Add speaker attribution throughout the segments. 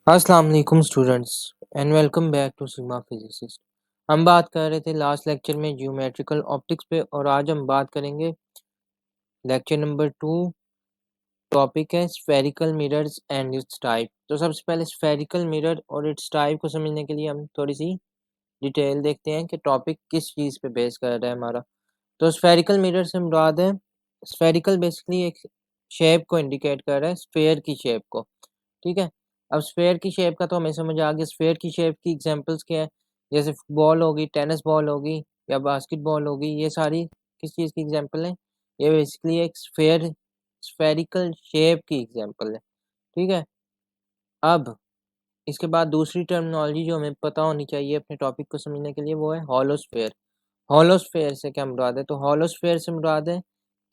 Speaker 1: अस्सलाम वालेकुम students and welcome back to sigma physicist. हम बात कर रहे थे लास्ट लेक्चर में ज्योमेट्रिकल ऑप्टिक्स पे और आज हम बात करेंगे लेक्चर नंबर 2। टॉपिक है spherical mirrors and its type. तो सबसे पहले स्फेरिकल मिरर और इट्स टाइप को समझने के लिए हम थोड़ी सी डिटेल देखते हैं कि टॉपिक किस चीज़ पे बेस कर रहा है हमारा। तो स्फेरिकल मिरर से मुराद है, स्फेरिकल बेसिकली एक शेप को इंडिकेट कर रहा है, स्फेयर की शेप को। ठीक है, अब स्फेयर की शेप का तो हमें समझ आ गया। स्फेयर की शेप की एग्जांपल्स क्या है, जैसे फुटबॉल होगी, टेनिस बॉल होगी या बास्केटबॉल होगी, ये सारी किस चीज़ की एग्जांपल है? ये बेसिकली एक स्फेरिकल शेप की एग्जांपल है। ठीक है, अब इसके बाद दूसरी टर्मिनोलॉजी जो हमें पता होनी चाहिए अपने टॉपिक को समझने के लिए, वो है हॉलोस्फेयर। हॉलोस्फेयर से क्या मुराद है? तो हॉलोस्फेयर से मुराद है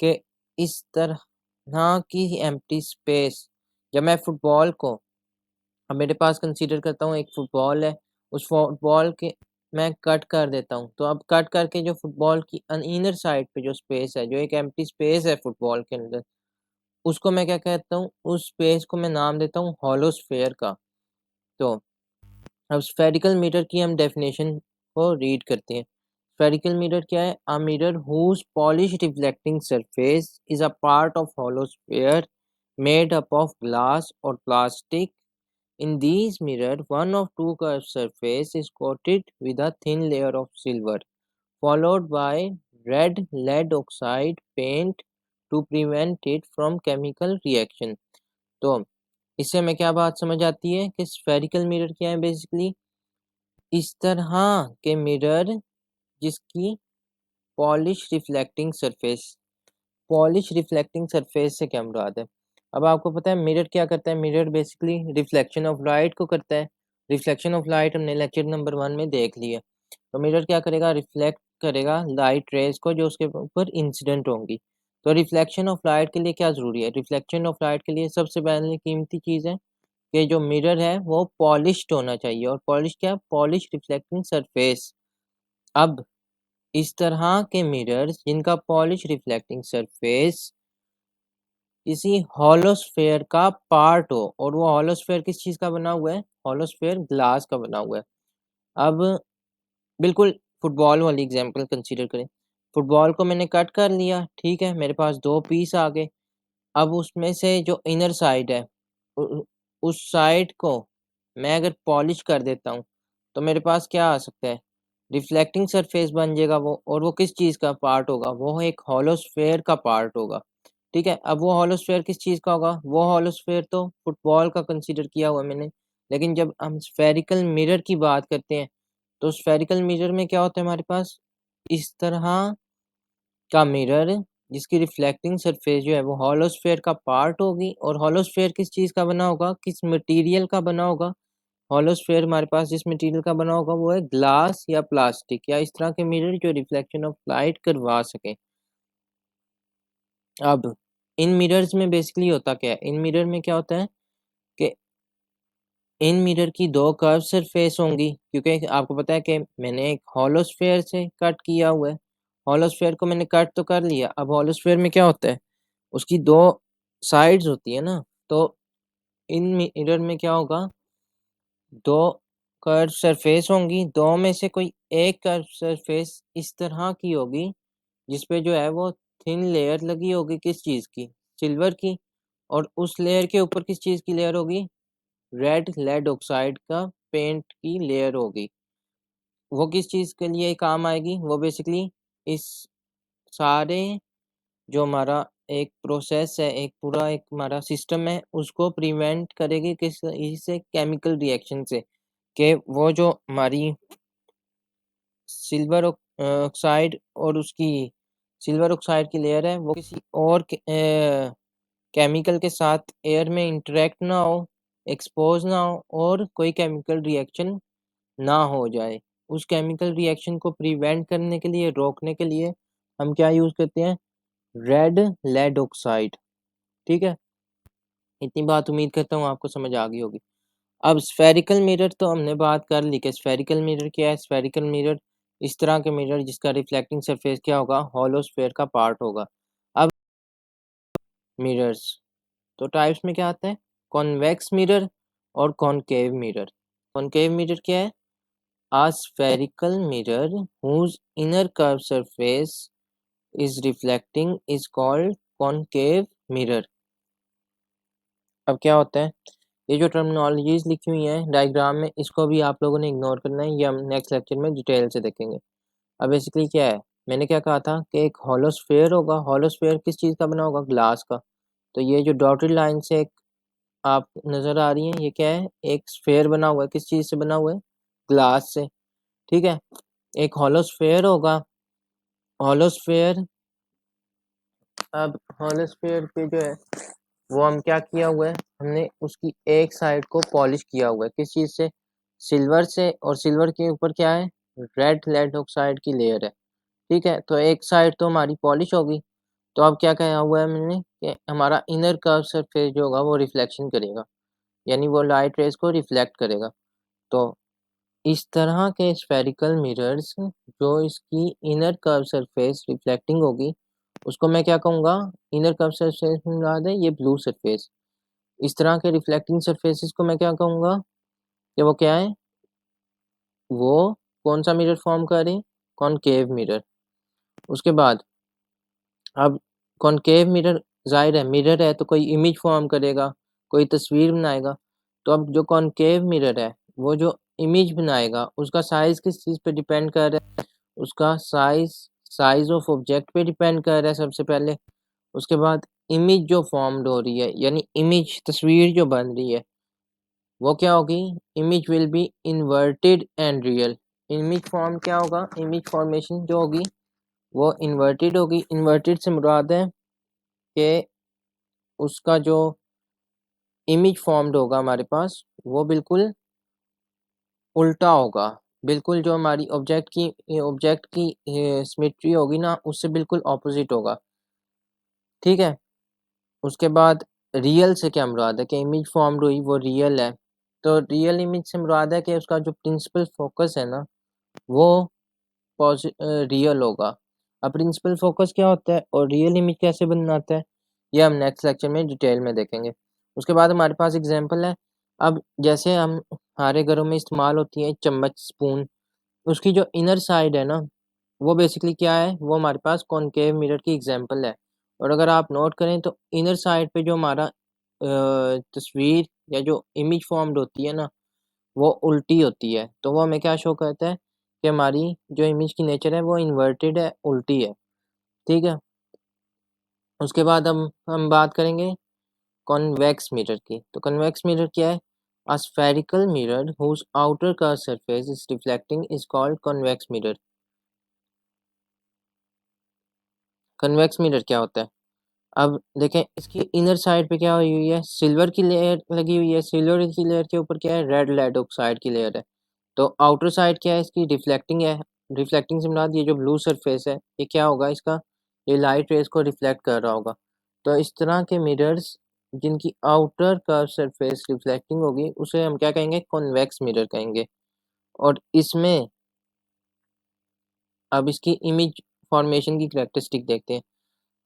Speaker 1: कि इस तरह की एम्प्टी स्पेस। जब मैं फुटबॉल को, अब मेरे पास कंसीडर करता हूँ एक फुटबॉल है, उस फुटबॉल के मैं कट कर देता हूँ, तो अब कट करके जो फुटबॉल की इनर साइड पे जो स्पेस है, जो एक एम्प्टी स्पेस है फुटबॉल के अंदर, उसको मैं क्या कहता हूँ, उस स्पेस को मैं नाम देता हूँ हॉलोस्फेयर का। तो अब स्फेरिकल मिरर की हम डेफिनेशन को रीड करते हैं। स्फेरिकल मिरर क्या है? A mirror whose polish reflecting surface is a part of hollow sphere made up of glass or plastic. In these mirror, one of two curved surface is coated with a thin layer of silver, followed by red lead oxide paint to prevent it from chemical reaction. तो इससे हमें क्या बात समझ आती है कि spherical mirror क्या है? बेसिकली इस तरह के मिरर जिसकी polish reflecting surface. Polish reflecting surface से क्या मुराद है? अब आपको पता है मिरर क्या करता है? Mirror basically reflection of light को करता है। रिफ्लेक्शन ऑफ लाइट हमने लेक्चर नंबर 1 में देख लिया। तो मिरर क्या करेगा? रिफ्लेक्ट करेगा लाइट रेज को जो उसके ऊपर इंसिडेंट होंगी। तो रिफ्लेक्शन ऑफ लाइट के लिए क्या ज़रूरी है? रिफ्लेक्शन ऑफ लाइट के लिए सबसे पहले कीमती चीज़ है कि जो मिरर है वो पॉलिश्ड होना चाहिए। और पॉलिश क्या? Polish reflecting surface. अब इस तरह के मिरर्स जिनका पॉलिश रिफ्लेक्टिंग सरफेस किसी हॉलोस्फेयर का पार्ट हो, और वो हॉलोस्फेयर किस चीज़ का बना हुआ है? हॉलोस्फेयर ग्लास का बना हुआ है। अब बिल्कुल फुटबॉल वाली एग्जांपल कंसीडर करें। फुटबॉल को मैंने कट कर लिया, ठीक है, मेरे पास 2 पीस आ गए। अब उसमें से जो इनर साइड है, उ उ उस साइड को मैं अगर पॉलिश कर देता हूँ, तो मेरे पास क्या आ सकता है? रिफ्लेक्टिंग सरफेस बन जाएगा वो, और वो किस चीज़ का पार्ट होगा? वो एक हॉलोस्फेयर का पार्ट होगा। ठीक है, अब वो हॉलोस्फेयर किस चीज़ का होगा? वो हॉलोस्फेयर तो फुटबॉल का कंसीडर किया हुआ है मैंने, लेकिन जब हम स्फेरिकल मिरर की बात करते हैं, तो स्फेरिकल मिरर में क्या होता है हमारे पास? इस तरह का मिरर जिसकी रिफ्लेक्टिंग सरफेस जो है वो हॉलोस्फेयर का पार्ट होगी। और हॉलोस्फेयर किस चीज़ का बना होगा? किस मटेरियल का बना होगा? हॉलोस्फेयर हमारे पास जिस मटेरियल का बना होगा वो है ग्लास या प्लास्टिक, या इस तरह के मिरर जो रिफ्लेक्शन ऑफ लाइट करवा सकें। अब इन मिरर्स में बेसिकली होता क्या है? इन मिरर में क्या होता है कि इन मिरर की 2 कर्व सरफेस होंगी, क्योंकि आपको पता है कि मैंने एक हॉलोस्फेयर से कट किया हुआ है। हॉलोस्फेयर को मैंने कट तो कर लिया, अब हॉलोस्फेयर में क्या होता है? उसकी 2 साइड्स होती है ना, तो इन मिरर में क्या होगा? 2 कर्व सरफेस होंगी, 2 में से कोई एक कर्व सरफेस इस तरह की होगी जिसपे जो है वो थिन लेयर लगी होगी, किस चीज़ की? सिल्वर की। और उस लेयर के ऊपर किस चीज़ की लेयर होगी? रेड लेड ऑक्साइड का पेंट की लेयर होगी। वो किस चीज़ के लिए काम आएगी? वो बेसिकली इस सारे जो हमारा एक प्रोसेस है, एक पूरा एक हमारा सिस्टम है, उसको प्रिवेंट करेगी किस से? केमिकल रिएक्शन से। कि वो जो हमारी सिल्वर ऑक्साइड और उसकी सिल्वर ऑक्साइड की लेयर है, वो किसी और केमिकल के साथ एयर में इंटरेक्ट ना हो, एक्सपोज ना हो, और कोई केमिकल रिएक्शन ना हो जाए। उस केमिकल रिएक्शन को प्रिवेंट करने के लिए, रोकने के लिए हम क्या यूज़ करते हैं? Red lead oxide. ठीक है, इतनी बात उम्मीद करता हूँ आपको समझ आ गई होगी। अब स्फेरिकल मिरर तो हमने बात कर ली कि स्फेरिकल मिरर क्या है। स्फेरिकल मिरर इस तरह के मिरर जिसका रिफ्लेक्टिंग सरफेस क्या होगा? हॉलो स्फेयर का पार्ट होगा। अब मिरर्स तो टाइप्स में क्या आता है? कॉन्वेक्स मिरर और कॉनकेव मिरर। कॉनकेव मिरर क्या है? A spherical mirror whose inner curved surface is reflecting is called concave mirror। अब क्या होता है, ये जो टर्मिनोलॉजीज लिखी हुई हैं डायग्राम में, इसको भी आप लोगों ने इग्नोर करना है, ये हम नेक्स्ट लेक्चर में डिटेल से देखेंगे। अब बेसिकली क्या है, मैंने क्या कहा था कि एक हॉलोस्फेयर होगा। हॉलोस्फेयर किस चीज़ का बना होगा? ग्लास का। तो ये जो डॉटेड लाइन से एक आप नज़र आ रही है, ये क्या है? एक स्फेयर बना हुआ है। किस चीज़ से बना हुआ है? ग्लास से। ठीक है, एक हॉलोस्फेयर होगा। हॉलोस्फेयर, अब हॉलोस्फेयर पे जो है वो हम क्या किया हुआ है, हमने उसकी एक साइड को पॉलिश किया हुआ है। किस चीज़ से? सिल्वर से। और सिल्वर के ऊपर क्या है? रेड लेड ऑक्साइड की लेयर है। ठीक है, तो एक साइड तो हमारी पॉलिश होगी। तो अब क्या कहा हुआ है मैंने कि हमारा इनर कर्व सरफेस जो होगा वो रिफ्लेक्शन करेगा, यानी वो लाइट रेज को रिफ्लेक्ट करेगा। तो इस तरह के स्फेरिकल मिरर्स जो इसकी इनर कर्व सरफेस रिफ्लेक्टिंग होगी, उसको मैं क्या कहूँगा? इनर कर्व सरफेस में याद है ये ब्लू सरफेस। इस तरह के रिफ्लेक्टिंग सरफेसेस को मैं क्या कहूँगा कि वो क्या है? वो कौन सा मिरर फॉर्म करे? Concave mirror. उसके बाद अब कॉनकेव मिरर, जाहिर है मिरर है तो कोई इमेज फॉर्म करेगा, कोई तस्वीर बनाएगा। तो अब जो कॉनकेव मिरर है वो जो इमेज बनाएगा उसका साइज किस चीज़ पे डिपेंड कर रहा है? उसका साइज साइज ऑफ ऑब्जेक्ट पे डिपेंड कर रहा है सबसे पहले। उसके बाद इमेज जो फॉर्म्ड हो रही है, यानी इमेज तस्वीर जो बन रही है, वो क्या होगी? Image will be inverted and real. Image form क्या होगा? इमेज फॉर्मेशन जो होगी वो इन्वर्टेड होगी। इन्वर्टेड से मुराद है कि उसका जो इमेज फॉर्म्ड होगा हमारे पास वो बिल्कुल उल्टा होगा। बिल्कुल जो हमारी ऑब्जेक्ट की सिमेट्री होगी ना, उससे बिल्कुल ऑपोजिट होगा। ठीक है, उसके बाद रियल से क्या मुराद है कि इमेज फॉर्म्ड हुई वो रियल है। तो रियल इमेज से मुराद है कि उसका जो प्रिंसिपल फोकस है ना वो रियल होगा। अब प्रिंसिपल फोकस क्या होता है और रियल इमेज कैसे बनाता है, ये हम नेक्स्ट लेक्चर में डिटेल में देखेंगे। उसके बाद हमारे पास एग्जांपल है। अब जैसे हम हमारे घरों में इस्तेमाल होती है चम्मच, स्पून, उसकी जो इनर साइड है ना वो बेसिकली क्या है? वो हमारे पास कॉनकेव मिरर की एग्जांपल है। और अगर आप नोट करें तो इनर साइड पे जो हमारा तस्वीर या जो इमेज फॉर्म्ड होती है ना वो उल्टी होती है। तो वो हमें क्या शो करता है कि हमारी जो इमेज की नेचर है वो इन्वर्टेड है, उल्टी है। ठीक है, उसके बाद हम बात करेंगे कॉन्वेक्स मिरर की। तो कॉन्वेक्स मिरर क्या है? A spherical mirror whose outer curved surface is reflecting is called convex mirror। Convex mirror क्या होता है? अब देखें इसकी इनर साइड पे क्या हुई हुई है? सिल्वर की लेयर लगी हुई है। सिल्वर की लेयर के ऊपर क्या है? रेड लेड ऑक्साइड की लेयर है। तो आउटर साइड क्या है इसकी? रिफ्लेक्टिंग है। रिफ्लेक्टिंग से मुराद ये जो ब्लू सरफेस है ये क्या होगा इसका? ये लाइट रेज को रिफ्लेक्ट कर रहा होगा। तो इस तरह के मिरर्स जिनकी आउटर कर्व सरफेस रिफ्लेक्टिंग होगी उसे हम क्या कहेंगे? कॉन्वेक्स मिरर कहेंगे। और इसमें अब इसकी इमेज फॉर्मेशन की कैरेक्टरिस्टिक देखते हैं।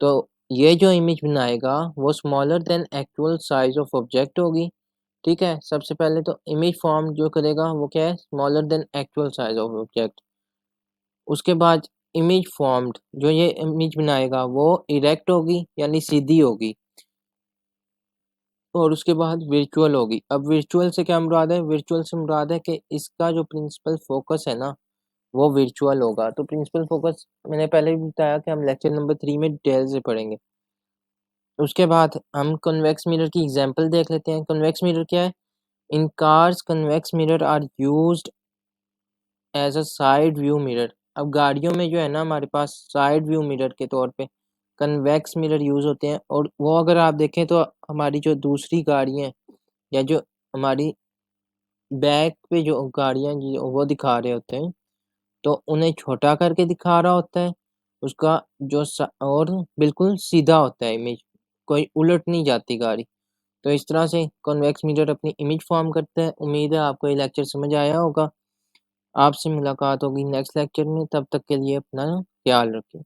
Speaker 1: तो ये जो इमेज बनाएगा वो smaller than actual size of object होगी। ठीक है, सबसे पहले तो इमेज फॉर्म जो करेगा वो क्या है? Smaller than actual size of object. उसके बाद इमेज फॉर्म्ड जो ये इमेज बनाएगा वो इरेक्ट होगी, यानी सीधी होगी। और उसके बाद वर्चुअल होगी। अब वर्चुअल से क्या मुराद है? वर्चुअल से मुराद है कि इसका जो प्रिंसिपल फोकस है ना वो वर्चुअल होगा। तो प्रिंसिपल फोकस मैंने पहले भी बताया कि हम लेक्चर नंबर 3 में डिटेल से पढ़ेंगे। उसके बाद हम कन्वेक्स मिरर की एग्जांपल देख लेते हैं। कन्वेक्स मिरर क्या है? In cars convex mirror are used as a side view mirror. अब गाड़ियों में जो है ना हमारे पास साइड व्यू मिरर के तौर पे कन्वेक्स मिरर यूज होते हैं। और वो अगर आप देखें तो हमारी जो दूसरी गाड़ियाँ या जो हमारी बैक पे जो गाड़ियाँ वो दिखा रहे होते हैं तो उन्हें छोटा करके दिखा रहा होता है। उसका जो और बिल्कुल सीधा होता है इमेज, कोई उलट नहीं जाती गाड़ी। तो इस तरह से कॉन्वेक्स मिरर अपनी इमेज फॉर्म करता है। उम्मीद है आपको ये लेक्चर समझ आया होगा। आपसे मुलाकात होगी नेक्स्ट लेक्चर में, तब तक के लिए अपना ख्याल रखें।